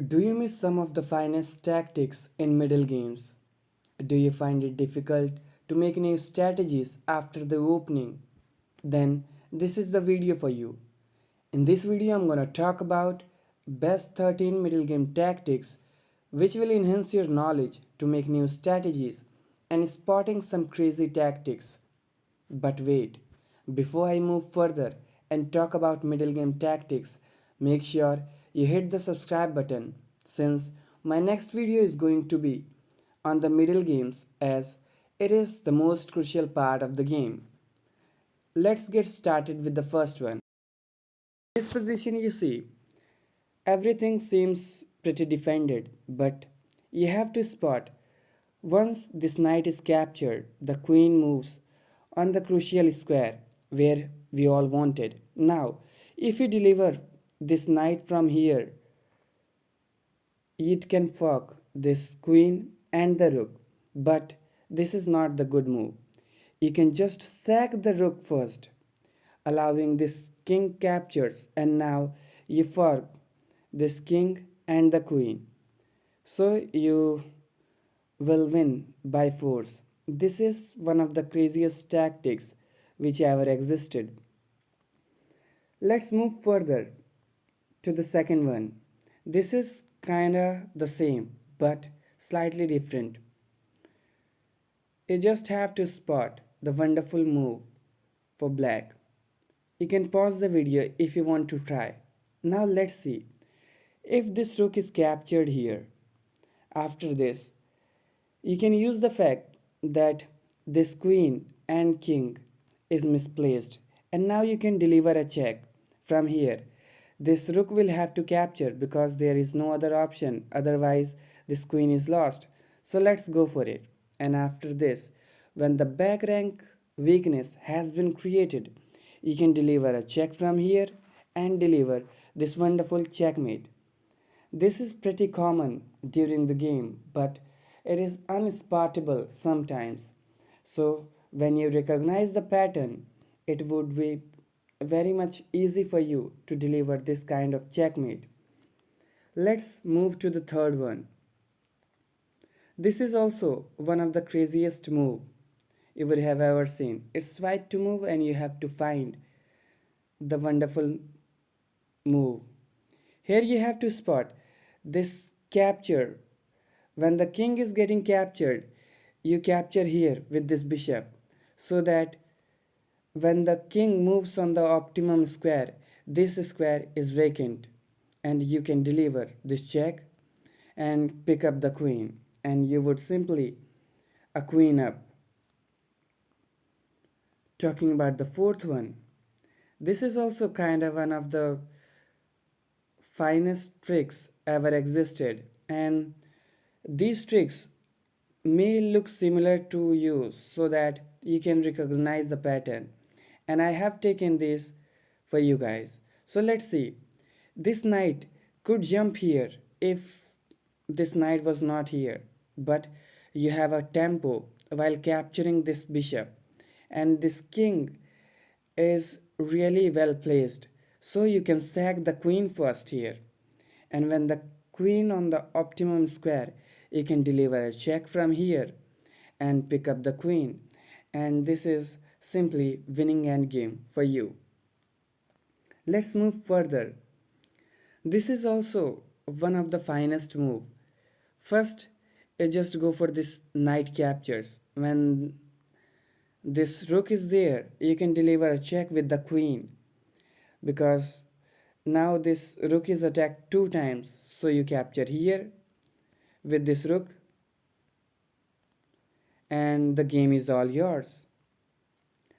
Do you miss some of the finest tactics in middle games? Do you find it difficult to make new strategies after the opening? Then this is the video for you. In this video I'm going to talk about best 13 middle game tactics which will enhance your knowledge to make new strategies and spotting some crazy tactics. But wait, before I move further and talk about middle game tactics, make sure you hit the subscribe button since my next video is going to be on the middle games as it is the most crucial part of the game. Let's get started with the first one. This position you see, everything seems pretty defended, but you have to spot once this knight is captured, the queen moves on the crucial square where we all wanted. Now, if you deliver this knight from here, it can fuck this queen and the rook, but this is not the good move. You can just sack the rook first, allowing this king captures, and now you fork this king and the queen. So you will win by force. This is one of the craziest tactics which ever existed. Let's move further to the second one. This is kinda the same but slightly different. You just have to spot the wonderful move for black. You can pause the video if you want to try. Now let's see. If this rook is captured here, after this, you can use the fact that this queen and king is misplaced and now you can deliver a check from here. This rook will have to capture because there is no other option, otherwise this queen is lost. So let's go for it. And after this, when the back rank weakness has been created, you can deliver a check from here and deliver this wonderful checkmate. This is pretty common during the game, but it is unspotable sometimes. So when you recognize the pattern, it would be very much easy for you to deliver this kind of checkmate. Let's move to the third one. This is also one of the craziest move you would have ever seen. It's right to move and you have to find the wonderful move. Here you have to spot this capture. When the king is getting captured, you capture here with this bishop so that when the king moves on the optimum square, this square is vacant and you can deliver this check and pick up the queen and you would simply a queen up. Talking about the fourth one, this is also kind of one of the finest tricks ever existed, and these tricks may look similar to you so that you can recognize the pattern, and I have taken this for you guys. So let's see. This knight could jump here if this knight was not here, but you have a tempo while capturing this bishop, and this king is really well placed, so you can sack the queen first here, and when the queen on the optimum square, you can deliver a check from here and pick up the queen, and this is simply winning endgame for you. Let's move further. This is also one of the finest move. First, you just go for this knight captures. When this rook is there, you can deliver a check with the queen because now this rook is attacked two times, so you capture here with this rook and the game is all yours.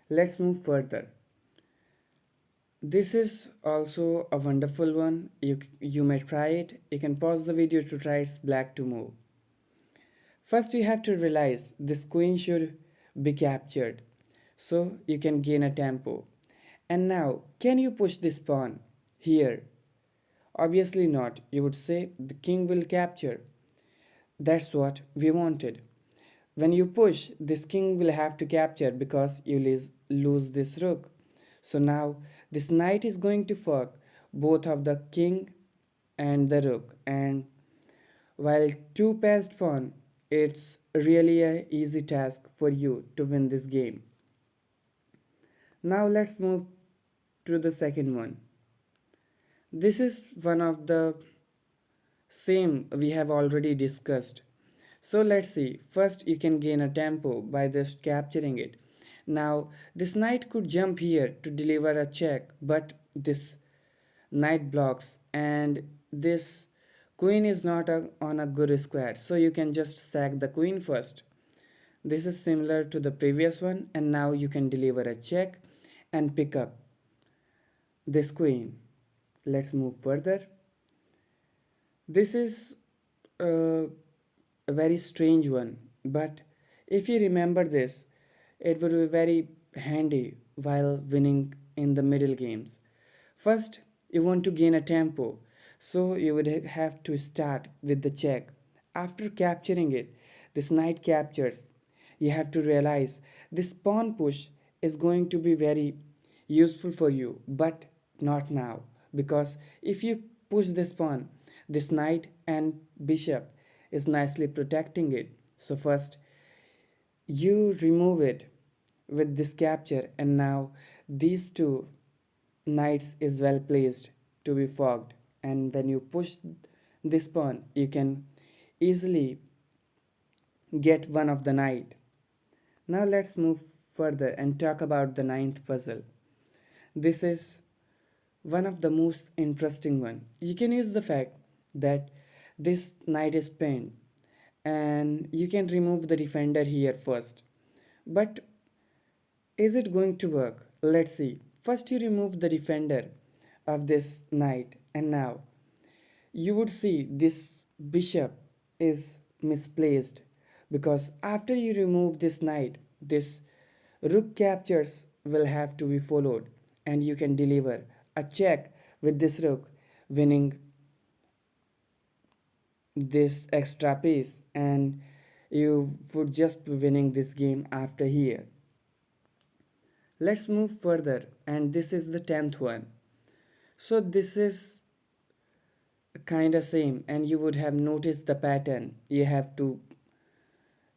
Let's move further. This is also a wonderful one. You may try it. You can pause the video to try its black to move. First you have to realize this queen should be captured so you can gain a tempo. And now can you push this pawn here? Obviously not. You would say the king will capture. That's what we wanted. When you push, this king will have to capture because you lose this rook. So now this knight is going to fuck both of the king and the rook, and While two passed pawn, it's really a easy task for you to win this game. Now let's move to the second one. This is one of the same we have already discussed. So let's see. First, you can gain a tempo by just capturing it. Now, this knight could jump here to deliver a check, but this knight blocks, and this queen is not on a good square. So you can just sack the queen first. This is similar to the previous one, and now you can deliver a check and pick up this queen. Let's move further. This is a very strange one, but if you remember this, it would be very handy while winning in the middle games. First, you want to gain a tempo, so you would have to start with the check. After capturing it, this knight captures. You have to realize this pawn push is going to be very useful for you, but not now, because if you push this pawn, this knight and bishop is nicely protecting it. So first you remove it with this capture, and now these two knights is well placed to be fogged, and when you push this pawn you can easily get one of the knight. Now let's move further and talk about the ninth puzzle. This is one of the most interesting one. You can use the fact that this knight is pinned, and you can remove the defender here first. But is it going to work? Let's see. First you remove the defender of this knight, and now you would see this bishop is misplaced, because after you remove this knight, this rook captures will have to be followed, and you can deliver a check with this rook, winning this extra piece, and you would just be winning this game after here. Let's move further, and this is the 10th one. So this is kind of same, and you would have noticed the pattern you have to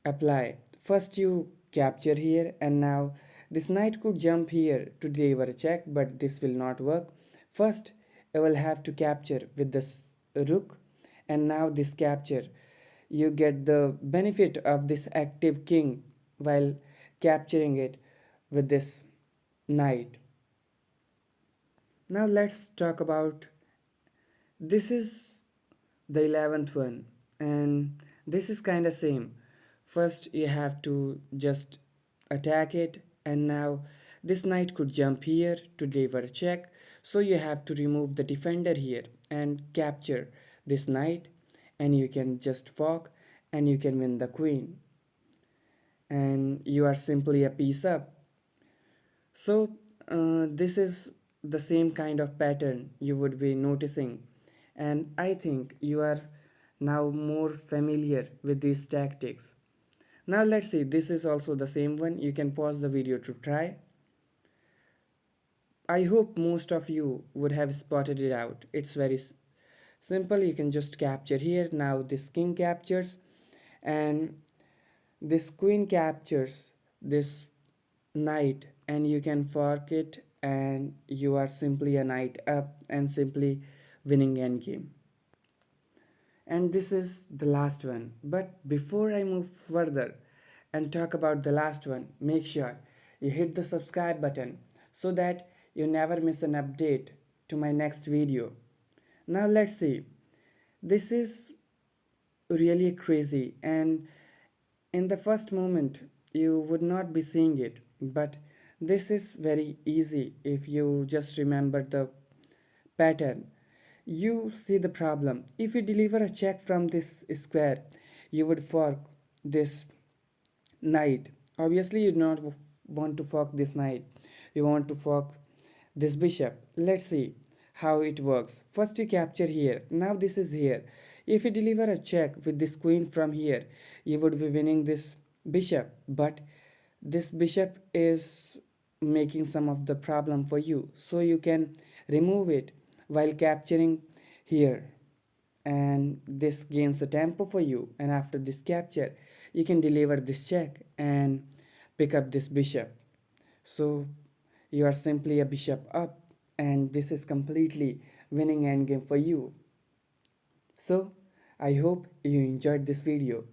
apply. First you capture here, and now this knight could jump here to deliver a check, but this will not work. First I will have to capture with this rook, and now this capture you get the benefit of this active king while capturing it with this knight. Now let's talk about, this is the 11th one, and this is kind of same. First you have to just attack it, and now this knight could jump here to deliver a check, so you have to remove the defender here and capture this knight, and you can just fork, and you can win the queen, and you are simply a piece up. So this is the same kind of pattern you would be noticing, and I think you are now more familiar with these tactics. Now let's see, this is also the same one. You can pause the video to try. I hope most of you would have spotted it out. It's very simple. You can just capture here. Now this king captures, and this queen captures this knight, and you can fork it, and you are simply a knight up and simply winning endgame. And this is the last one. But before I move further and talk about the last one, make sure you hit the subscribe button so that you never miss an update to my next video. Now let's see. This is really crazy, and in the first moment you would not be seeing it, but this is very easy if you just remember the pattern. You see the problem. If you deliver a check from this square, you would fork this knight. Obviously you do not want to fork this knight, you want to fork this bishop. Let's see how it works. First you capture here, now this is here. If you deliver a check with this queen from here, you would be winning this bishop, but this bishop is making some of the problem for you, so you can remove it while capturing here. and this gains a tempo for you, and after this capture you can deliver this check and pick up this bishop. So you are simply a bishop up, and this is completely winning endgame for you. So I hope you enjoyed this video.